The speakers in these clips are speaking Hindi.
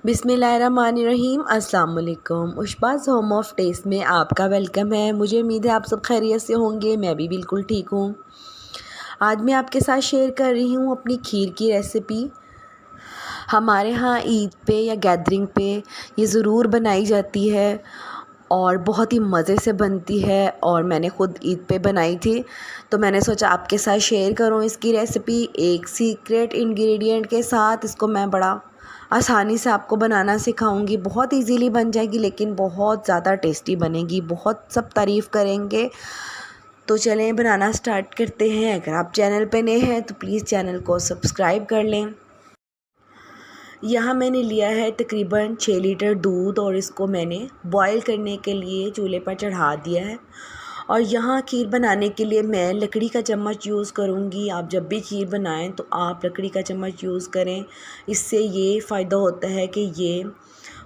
बिस्मिल्लाहिर्रहमानिर्रहीम। अस्सलाम वालेकुम। उशबाज़ होम ऑफ टेस्ट में आपका वेलकम है। मुझे उम्मीद है आप सब खैरियत से होंगे। मैं भी बिल्कुल ठीक हूँ। आज मैं आपके साथ शेयर कर रही हूँ अपनी खीर की रेसिपी। हमारे यहाँ ईद पे या गैदरिंग पे ये ज़रूर बनाई जाती है और बहुत ही मज़े से बनती है, और मैंने ख़ुद ईद पे बनाई थी, तो मैंने सोचा आपके साथ शेयर करूँ इसकी रेसिपी। एक सीक्रेट इंग्रेडिएंट के साथ इसको मैं बड़ा आसानी से आपको बनाना सिखाऊंगी। बहुत इजीली बन जाएगी, लेकिन बहुत ज़्यादा टेस्टी बनेगी, बहुत सब तारीफ़ करेंगे। तो चलें बनाना स्टार्ट करते हैं। अगर आप चैनल पे नए हैं तो प्लीज़ चैनल को सब्सक्राइब कर लें। यहाँ मैंने लिया है तकरीबन 6 लीटर दूध, और इसको मैंने बॉईल करने के लिए चूल्हे पर चढ़ा दिया है। और यहाँ खीर बनाने के लिए मैं लकड़ी का चम्मच यूज़ करूँगी। आप जब भी खीर बनाएं तो आप लकड़ी का चम्मच यूज़ करें। इससे ये फ़ायदा होता है कि ये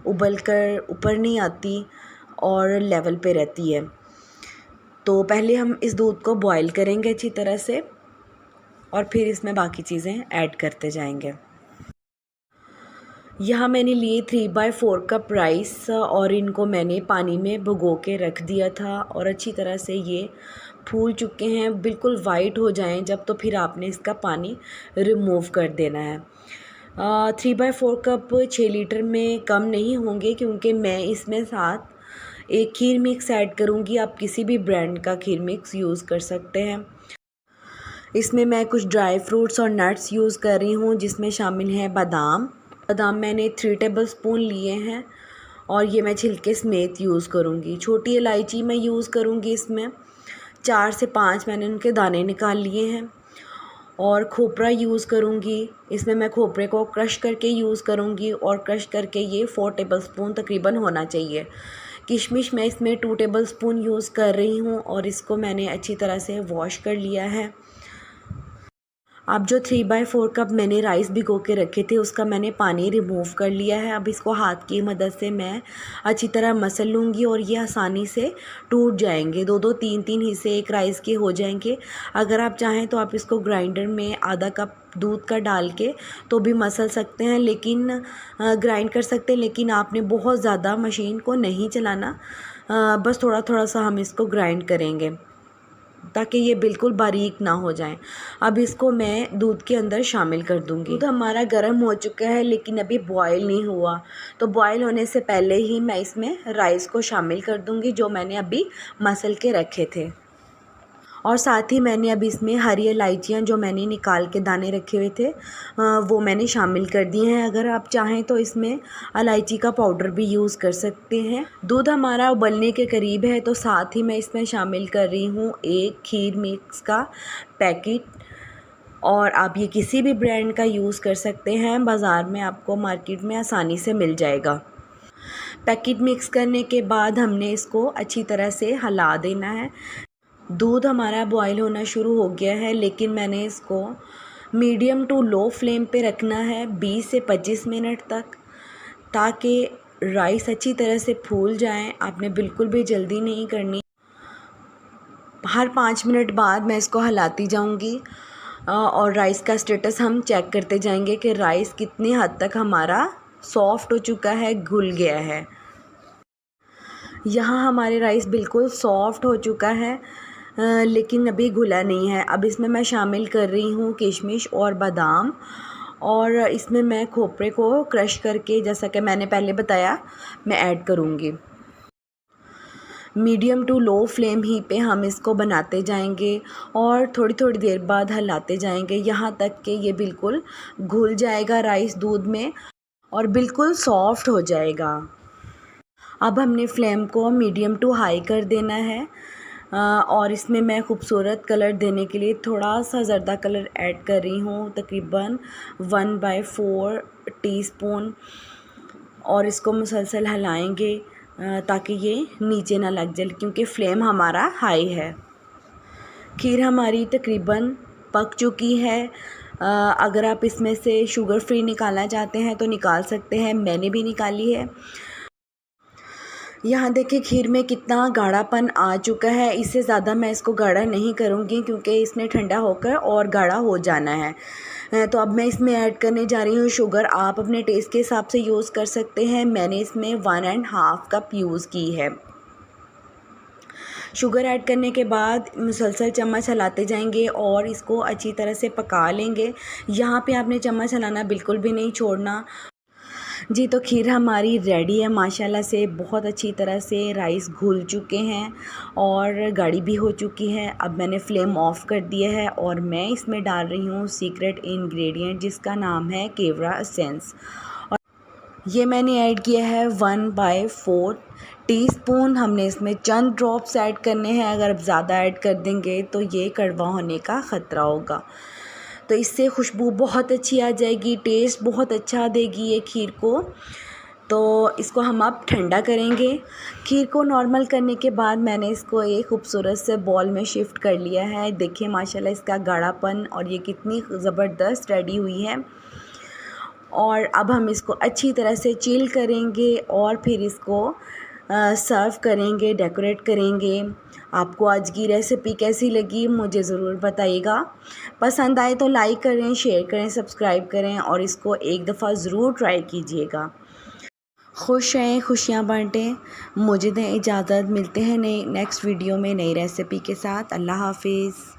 उबल कर ऊपर नहीं आती और लेवल पे रहती है। तो पहले हम इस दूध को बॉईल करेंगे अच्छी तरह से, और फिर इसमें बाकी चीज़ें ऐड करते जाएंगे। यहाँ मैंने लिए 3/4 कप राइस, और इनको मैंने पानी में भिगो के रख दिया था, और अच्छी तरह से ये फूल चुके हैं, बिल्कुल वाइट हो जाएं जब, तो फिर आपने इसका पानी रिमूव कर देना है। 3/4 कप 6 लीटर में कम नहीं होंगे, क्योंकि मैं इसमें साथ एक खीर मिक्स ऐड करूँगी। आप किसी भी ब्रांड का खीर मिक्स यूज़ कर सकते हैं। इसमें मैं कुछ ड्राई फ्रूट्स और नट्स यूज़ कर रही हूँ, जिसमें शामिल हैं बादाम मैंने 3 टेबलस्पून लिए हैं, और ये मैं छिलके समेत यूज़ करूँगी। छोटी इलायची मैं यूज़ करूँगी इसमें, 4 से 5 मैंने उनके दाने निकाल लिए हैं। और खोपरा यूज़ करूँगी, इसमें मैं खोपरे को क्रश करके यूज़ करूँगी, और क्रश करके ये 4 टेबलस्पून तकरीबन होना चाहिए। किशमिश मैं इसमें 2 टेबलस्पून यूज़ कर रही हूँ, और इसको मैंने अच्छी तरह से वॉश कर लिया है। अब जो 3/4 कप मैंने राइस भिगो के रखे थे, उसका मैंने पानी रिमूव कर लिया है। अब इसको हाथ की मदद से मैं अच्छी तरह मसल लूँगी, और ये आसानी से टूट जाएंगे। 2-2 3-3 हिस्से एक राइस के हो जाएंगे। अगर आप चाहें तो आप इसको ग्राइंडर में आधा कप दूध का डाल के तो भी मसल सकते हैं, लेकिन ग्राइंड कर सकते हैं, लेकिन आपने बहुत ज़्यादा मशीन को नहीं चलाना। बस थोड़ा थोड़ा सा हम इसको ग्राइंड करेंगे, ताकि ये बिल्कुल बारीक ना हो जाए। अब इसको मैं दूध के अंदर शामिल कर दूंगी। दूध हमारा गर्म हो चुका है, लेकिन अभी बॉयल नहीं हुआ, तो बॉयल होने से पहले ही मैं इसमें राइस को शामिल कर दूंगी, जो मैंने अभी मसल के रखे थे। और साथ ही मैंने अभी इसमें हरी इलायचियाँ जो मैंने निकाल के दाने रखे हुए थे, वो मैंने शामिल कर दिए हैं। अगर आप चाहें तो इसमें इलायची का पाउडर भी यूज़ कर सकते हैं। दूध हमारा उबलने के करीब है, तो साथ ही मैं इसमें शामिल कर रही हूँ एक खीर मिक्स का पैकेट, और आप ये किसी भी ब्रांड का यूज़ कर सकते हैं। बाज़ार में आपको मार्केट में आसानी से मिल जाएगा। पैकेट मिक्स करने के बाद हमने इसको अच्छी तरह से हिला देना है। दूध हमारा बॉईल होना शुरू हो गया है, लेकिन मैंने इसको मीडियम टू लो फ्लेम पे रखना है 20 से 25 मिनट तक, ताकि राइस अच्छी तरह से फूल जाएं। आपने बिल्कुल भी जल्दी नहीं करनी। हर 5 मिनट बाद मैं इसको हिलाती जाऊंगी, और राइस का स्टेटस हम चेक करते जाएंगे कि राइस कितनी हद तक हमारा सॉफ्ट हो चुका है, घुल गया है। यहाँ हमारे राइस बिल्कुल सॉफ्ट हो चुका है, लेकिन अभी घुला नहीं है। अब इसमें मैं शामिल कर रही हूँ किशमिश और बादाम, और इसमें मैं खोपरे को क्रश करके, जैसा कि मैंने पहले बताया, मैं ऐड करूँगी। मीडियम टू लो फ्लेम ही पे हम इसको बनाते जाएंगे, और थोड़ी थोड़ी देर बाद हिलाते जाएंगे, यहाँ तक कि ये बिल्कुल घुल जाएगा राइस दूध में, और बिल्कुल सॉफ्ट हो जाएगा। अब हमने फ्लेम को मीडियम टू हाई कर देना है, और इसमें मैं खूबसूरत कलर देने के लिए थोड़ा सा ज़र्दा कलर ऐड कर रही हूँ, तकरीबन 1/4 टीस्पून, और इसको मुसलसल हिलाएंगे ताकि ये नीचे ना लग जाए, क्योंकि फ्लेम हमारा हाई है। खीर हमारी तकरीबन पक चुकी है। अगर आप इसमें से शुगर फ्री निकालना चाहते हैं तो निकाल सकते हैं, मैंने भी निकाली है। यहाँ देखिए खीर में कितना गाढ़ापन आ चुका है। इससे ज़्यादा मैं इसको गाढ़ा नहीं करूँगी क्योंकि इसने ठंडा होकर और गाढ़ा हो जाना है। तो अब मैं इसमें ऐड करने जा रही हूँ शुगर। आप अपने टेस्ट के हिसाब से यूज़ कर सकते हैं। मैंने इसमें 1.5 कप यूज़ की है। शुगर ऐड करने के बाद मुसलसल चम्मच हिलाते जाएंगे और इसको अच्छी तरह से पका लेंगे। यहाँ पे आपने चम्मच हिलाना बिल्कुल भी नहीं छोड़ना। जी, तो खीर हमारी रेडी है माशाल्लाह से। बहुत अच्छी तरह से राइस घुल चुके हैं और गाढ़ी भी हो चुकी है। अब मैंने फ्लेम ऑफ़ कर दिया है और मैं इसमें डाल रही हूँ सीक्रेट इंग्रेडिएंट जिसका नाम है केवड़ा एसेंस। और ये मैंने ऐड किया है 1/4 टीस्पून। हमने इसमें चंद ड्रॉप्स ऐड करने हैं। अगर आप ज़्यादा ऐड कर देंगे तो ये कड़वा होने का ख़तरा होगा। तो इससे खुशबू बहुत अच्छी आ जाएगी, टेस्ट बहुत अच्छा देगी ये खीर को। तो इसको हम अब ठंडा करेंगे। खीर को नॉर्मल करने के बाद मैंने इसको एक खूबसूरत से बॉल में शिफ्ट कर लिया है। देखिए माशाल्लाह इसका गाढ़ापन और ये कितनी ज़बरदस्त रेडी हुई है। और अब हम इसको अच्छी तरह से चिल करेंगे और फिर इसको सर्व करेंगे, डेकोरेट करेंगे। आपको आज की रेसिपी कैसी लगी मुझे ज़रूर बताइएगा। पसंद आए तो लाइक करें, शेयर करें, सब्सक्राइब करें और इसको एक दफ़ा ज़रूर ट्राई कीजिएगा। खुश रहें, खुशियाँ बाँटें। मुझे दें इजाज़त, मिलते हैं नेक्स्ट वीडियो में नई रेसिपी के साथ। अल्लाह हाफ़िज़।